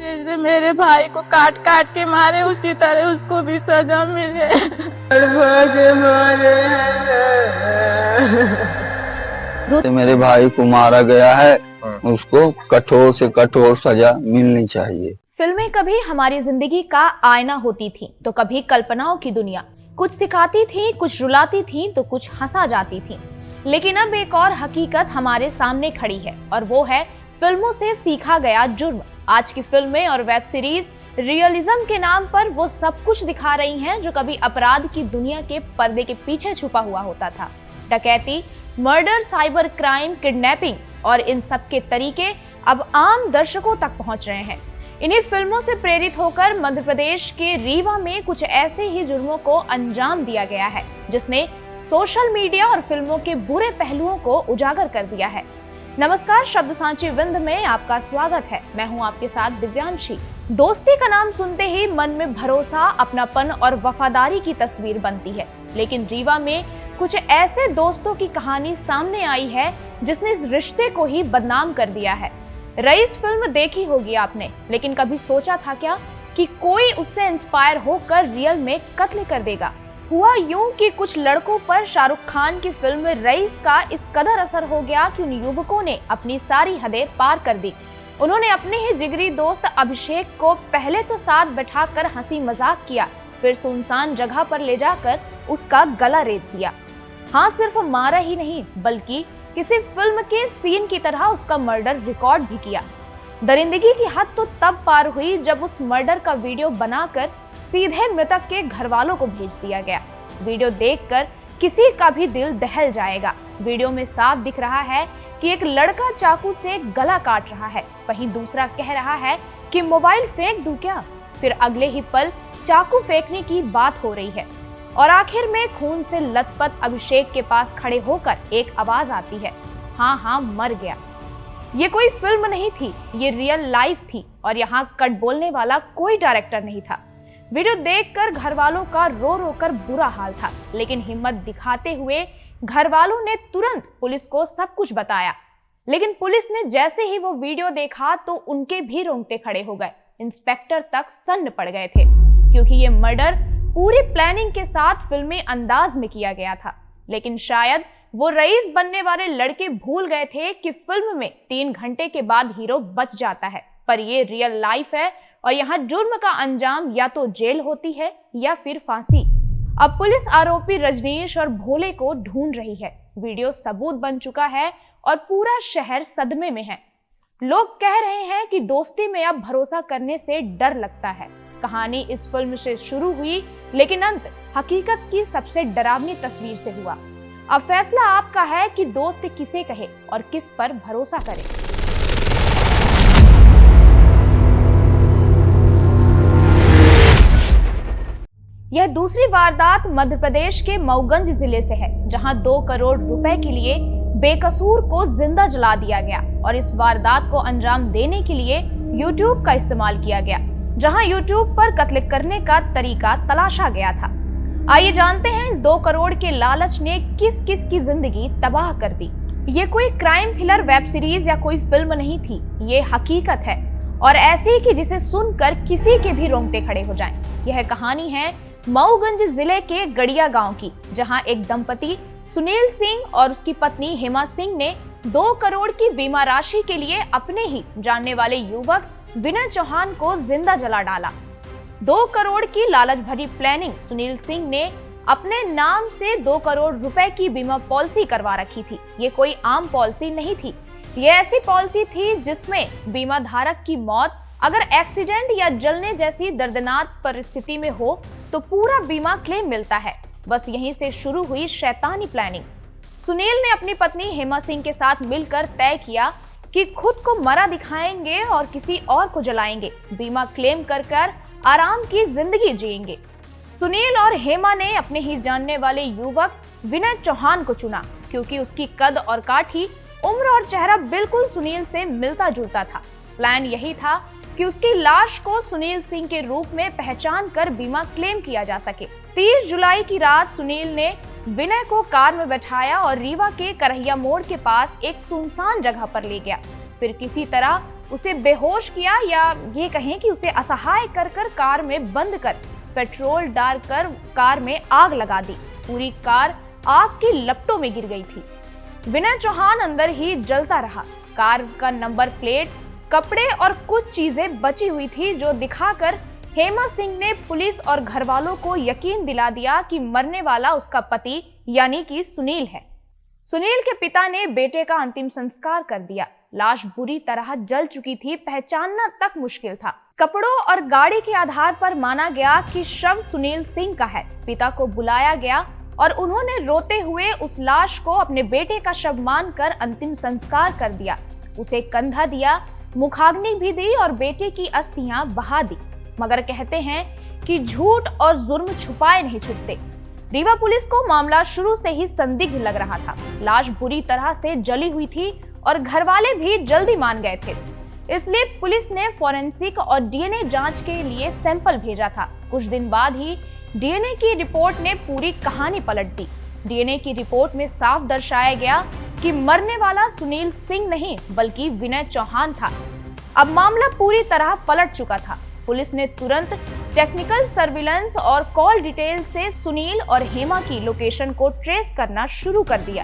जैसे मेरे भाई को काट काट के मारे उसी तरह उसको भी सजा मिले। मेरे भाई को मारा गया है, उसको कठोर से कठोर सजा मिलनी चाहिए। फिल्में कभी हमारी जिंदगी का आईना होती थी तो कभी कल्पनाओं की दुनिया। कुछ सिखाती थी, कुछ रुलाती थी तो कुछ हंसा जाती थी। लेकिन अब एक और हकीकत हमारे सामने खड़ी है और वो है फिल्मों से सीखा गया जुर्म। आज की फिल्में और वेब सीरीज रियलिज्म के नाम पर वो सब कुछ दिखा रही हैं जो कभी अपराध की दुनिया के पर्दे के पीछे छुपा हुआ होता था। डकैती, मर्डर, साइबर क्राइम, किडनैपिंग और इन सब के तरीके अब आम दर्शकों तक पहुंच रहे हैं। इन्हीं फिल्मों से प्रेरित होकर मध्य प्रदेश के रीवा में कुछ ऐसे ही जुर्मों को अंजाम दिया गया है जिसने सोशल मीडिया और फिल्मों के बुरे पहलुओं को उजागर कर दिया है। नमस्कार, शब्द सांची विंद में आपका स्वागत है। मैं हूं आपके साथ दिव्यांशी। दोस्ती का नाम सुनते ही मन में भरोसा, अपनापन और वफादारी की तस्वीर बनती है। लेकिन रीवा में कुछ ऐसे दोस्तों की कहानी सामने आई है जिसने इस रिश्ते को ही बदनाम कर दिया है। रईस फिल्म देखी होगी आपने, लेकिन कभी सोचा था क्या कि कोई उससे इंस्पायर होकर रियल में कत्ल कर देगा? हुआ यूं कि कुछ लड़कों पर शाहरुख खान की फिल्म रईस का इस कदर असर हो गया कि उन युवकों ने अपनी सारी हदें पार कर दी। उन्होंने अपने ही जिगरी दोस्त अभिषेक को पहले तो साथ बैठाकर हंसी मजाक किया, फिर सुनसान जगह पर ले जाकर उसका गला रेत दिया। हाँ, सिर्फ मारा ही नहीं बल्कि किसी फिल्म के सीन की तरह उसका मर्डर रिकॉर्ड भी किया। दरिंदगी की हद तो तब पार हुई जब उस मर्डर का वीडियो बनाकर सीधे मृतक के घर वालों को भेज दिया गया। वीडियो देखकर किसी का भी दिल दहल जाएगा। वीडियो में साफ दिख रहा है कि एक लड़का चाकू से गला काट रहा है, वहीं दूसरा कह रहा है कि मोबाइल फेंक दूं क्या? फिर अगले ही पल चाकू फेंकने की बात हो रही है और आखिर में खून से लथपथ अभिषेक के पास खड़े होकर एक आवाज आती है, हाँ मर गया। ये कोई फिल्म नहीं थी, ये रियल लाइफ थी और यहाँ कट बोलने वाला कोई डायरेक्टर नहीं था। वीडियो देखकर घर वालों का रो रो कर बुरा हाल था, लेकिन हिम्मत दिखाते हुए घर वालों ने तुरंत पुलिस को सब कुछ बताया। लेकिन पुलिस ने जैसे ही वो वीडियो देखा तो उनके भी रोंगटे खड़े हो गए। इंस्पेक्टर तक सन्न पड़ गए थे क्योंकि ये मर्डर पूरी प्लानिंग के साथ फिल्मी अंदाज में किया गया था। लेकिन शायद वो रईस बनने वाले लड़के भूल गए थे कि फिल्म में 3 घंटे के बाद हीरो बच जाता है, पर ये रियल लाइफ है और यहाँ जुर्म का अंजाम या तो जेल होती है या फिर फांसी। अब पुलिस आरोपी रजनीश और भोले को ढूंढ रही है। वीडियो सबूत बन चुका है और पूरा शहर सदमे में है। लोग कह रहे हैं कि दोस्ती में अब भरोसा करने से डर लगता है। कहानी इस फिल्म से शुरू हुई, लेकिन अंत हकीकत की सबसे डरावनी तस्वीर से हुआ। अब फैसला आपका है कि दोस्त किसे कहे और किस पर भरोसा करे। यह दूसरी वारदात मध्य प्रदेश के मऊगंज जिले से है, जहां 2 करोड़ रुपए के लिए बेकसूर को जिंदा जला दिया गया और इस वारदात को अंजाम देने के लिए YouTube का इस्तेमाल किया गया, जहां YouTube पर कत्ल करने का तरीका तलाशा गया था। आइए जानते हैं इस 2 करोड़ के लालच ने किस किस की जिंदगी तबाह कर दी। ये कोई क्राइम थ्रिलर वेब सीरीज या कोई फिल्म नहीं थी, ये हकीकत है और ऐसी कि जिसे सुनकर किसी के भी रोंगटे खड़े हो जाएं। यह कहानी है मऊगंज जिले के गड़िया गांव की, जहां एक दंपति सुनील सिंह और उसकी पत्नी हेमा सिंह ने 2 करोड़ की बीमा राशि के लिए अपने ही जानने वाले युवक विनय चौहान को जिंदा जला डाला। 2 करोड़ की लालच भरी प्लानिंग सुनील सिंह ने अपने नाम से 2 करोड़ रुपए की बीमा पॉलिसी करवा रखी थी। ये कोई आम पॉलिसी नहीं थी, ये ऐसी पॉलिसी थी जिसमें बीमा धारक की मौत अगर एक्सीडेंट या जलने जैसी दर्दनाक परिस्थिति में हो तो पूरा बीमा क्लेम मिलता है। बस यहीं से शुरू हुई शैतानी प्लानिंग। सुनील ने अपनी पत्नी हेमा सिंह के साथ मिलकर तय किया कि खुद को मरा दिखाएंगे और किसी और को जलाएंगे, बीमा क्लेम कर कर आराम की जिंदगी जिएंगे। सुनील और हेमा ने अपने ही जानने वाले युवक विनय चौहान को चुना क्योंकि उसकी कद और काठी, उम्र और चेहरा बिल्कुल सुनील से मिलता जुलता था। प्लान यही था कि उसकी लाश को सुनील सिंह के रूप में पहचान कर बीमा क्लेम किया जा सके। 30 जुलाई की रात सुनील ने विनय को कार में बैठाया और रीवा के करहिया मोड़ के पास एक सुनसान जगह पर ले गया। फिर किसी तरह उसे बेहोश किया या ये कहें कि उसे असहाय कर कार में बंद कर पेट्रोल डालकर कार में आग लगा दी। पूरी कार आग की लपटों में गिर गई थी। विनय चौहान अंदर ही जलता रहा। कार का नंबर प्लेट, कपड़े और कुछ चीजें बची हुई थी जो दिखाकर हेमा सिंह ने पुलिस और घर वालों को यकीन दिला दिया कि मरने वाला उसका पति यानी कि सुनील है। सुनील के पिता ने बेटे का अंतिम संस्कार कर दिया। लाश बुरी तरह जल चुकी थी, पहचानना तक मुश्किल था। कपड़ों और गाड़ी के आधार पर माना गया कि शव सुनील सिंह का है। पिता को बुलाया गया और उन्होंने रोते हुए उस लाश को अपने बेटे का शव मानकर अंतिम संस्कार कर दिया। उसे कंधा दिया, मुखाग्नि भी दी और बेटे की अस्थियां बहा दी। मगर कहते हैं कि झूठ और जुर्म छुपाए नहीं छुपते। रीवा पुलिस को मामला शुरू से ही संदिग्ध लग रहा था। लाश बुरी तरह से जली हुई थी और घरवाले भी जल्दी मान गए थे। इसलिए पुलिस ने फोरेंसिक और डीएनए जांच के लिए सैंपल भेजा था। कुछ दिन बाद ही डीएनए की रिपोर्ट ने पूरी कहानी पलट दी। डीएनए की रिपोर्ट में साफ दर्शाया गया कि मरने वाला सुनील सिंह नहीं बल्कि विनय चौहान था। अब मामला पूरी तरह पलट चुका था। पुलिस ने तुरंत टेक्निकल सर्विलांस और कॉल डिटेल से सुनील और हेमा की लोकेशन को ट्रेस करना शुरू कर दिया।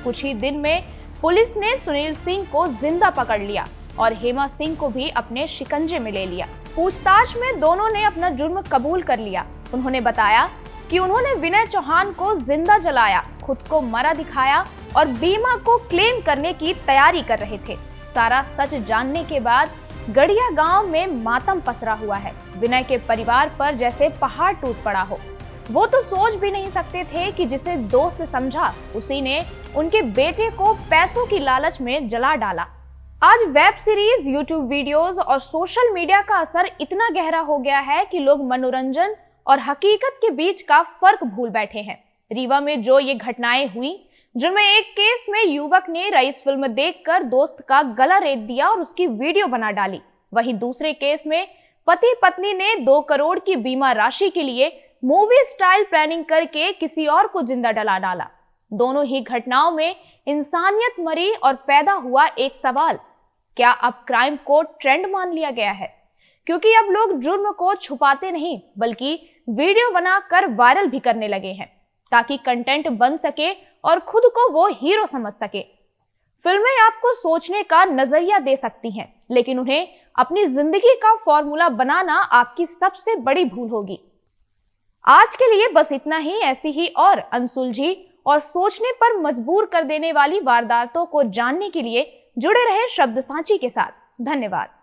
कुछ ही दिन में पुलिस ने सुनील सिंह को जिंदा पकड़ लिया और हेमा सिंह को भी अपने शिकंजे में ले लिया। पूछताछ में दोनों ने अपना जुर्म कबूल कर लिया। उन्होंने बताया कि उन्होंने विनय चौहान को जिंदा जलाया, खुद को मरा दिखाया और बीमा को क्लेम करने की तैयारी कर रहे थे। सारा सच जानने के बाद गड़िया गांव में मातम पसरा हुआ है। विनय के परिवार पर जैसे पहाड़ टूट पड़ा हो। वो तो सोच भी नहीं सकते थे कि जिसे दोस्त समझा उसी ने उनके बेटे को पैसों की लालच में जला डाला। आज वेब सीरीज, यूट्यूब वीडियोस और सोशल मीडिया का असर इतना गहरा हो गया है कि लोग मनोरंजन और हकीकत के बीच का फर्क भूल बैठे हैं। रीवा में जो ये घटनाएं हुई, जिनमें एक केस में युवक ने रईस फिल्म देखकर दोस्त का गला रेत दिया और उसकी वीडियो बना डाली, वहीं दूसरे केस में पति पत्नी ने 2 करोड़ की बीमा राशि के लिए मूवी स्टाइल प्लानिंग करके किसी और को जिंदा जला डाला। दोनों ही घटनाओं में इंसानियत मरी और पैदा हुआ एक सवाल, क्या अब क्राइम को ट्रेंड मान लिया गया है? क्योंकि अब लोग जुर्म को छुपाते नहीं बल्कि वीडियो बनाकर वायरल भी करने लगे हैं ताकि कंटेंट बन सके और खुद को वो हीरो समझ सके। फिल्में आपको सोचने का नजरिया दे सकती हैं, लेकिन उन्हें अपनी जिंदगी का फॉर्मूला बनाना आपकी सबसे बड़ी भूल होगी। आज के लिए बस इतना ही। ऐसी ही और अनसुलझी और सोचने पर मजबूर कर देने वाली वारदातों को जानने के लिए जुड़े रहे शब्द सांची के साथ। धन्यवाद।